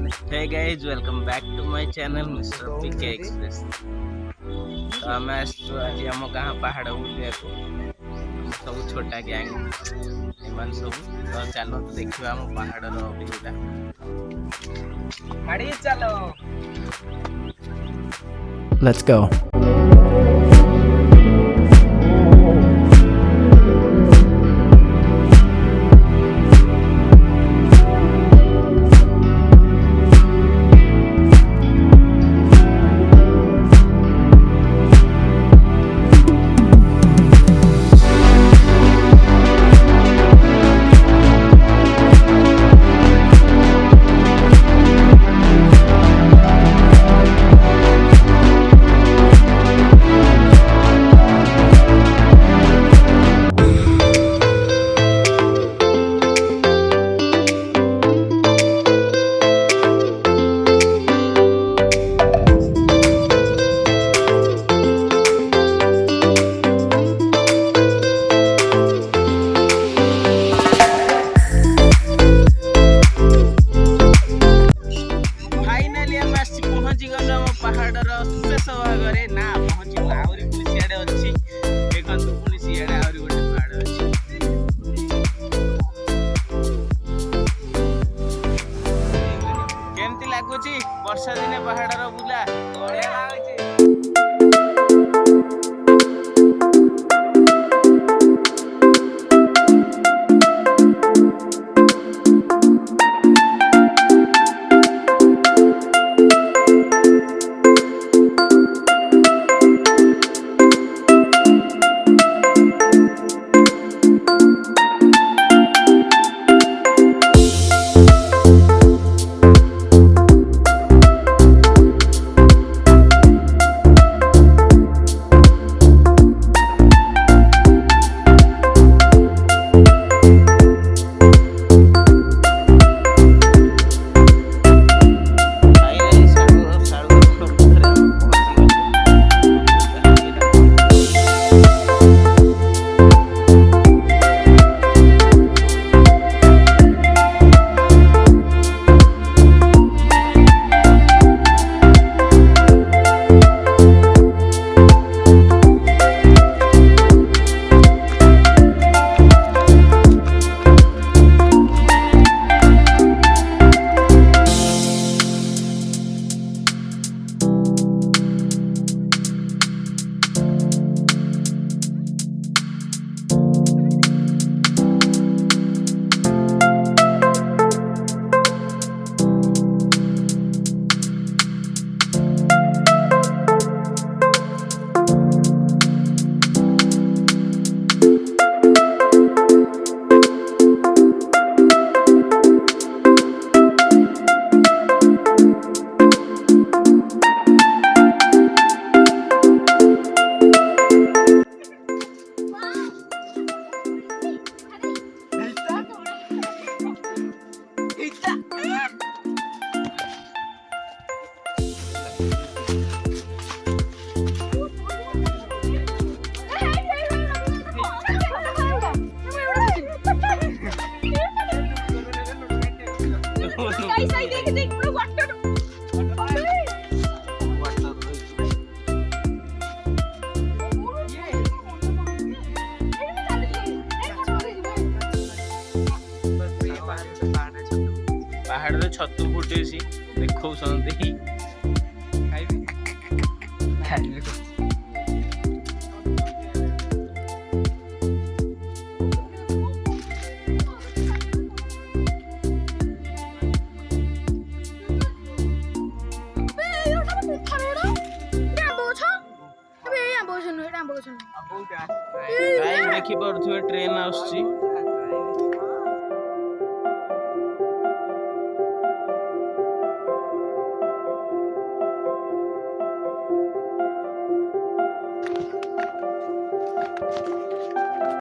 Hey guys, welcome back to my channel Mr. PK Express. तो ଆମେ ଆସିଛୁ ଆଜି ଆମ ଗାଁ ପାହାଡ଼ ବୁଲିବାକୁ ସବୁ ଛୋଟା ଗ୍ୟାଙ୍ଗ ଏମାନେ ସବୁ ତ ଚାଲନ୍ତୁ ଦେଖିବା ଆମ ପାହାଡ଼ର ଭିୟୁଟା ମାଡ଼ି ଚାଲ Let's go. ପାହାଡ଼ର ଶେଷ ଭାଗରେ ନା ପହଞ୍ଚିବୁ ଆହୁରି ପୁଣି ସିଆଡ଼େ ଅଛି ଦେଖନ୍ତୁ ପୁଣି ସିଆଡ଼େ ଆହୁରି ଗୋଟେ ପାହାଡ଼ ଅଛି କେମିତି ଲାଗୁଛି ବର୍ଷା ଦିନେ ପାହାଡ଼ର ବୁଲା ବଢ଼ିଆ ଲାଗୁଛି ପାହାଡ଼ରେ ଛତୁ ଫୁଟେଇଛି ଦେଖଉଛନ୍ତି ଖାଇବି ଦେଖିପାରୁଥିବେ ଟ୍ରେନ ଆସୁଛି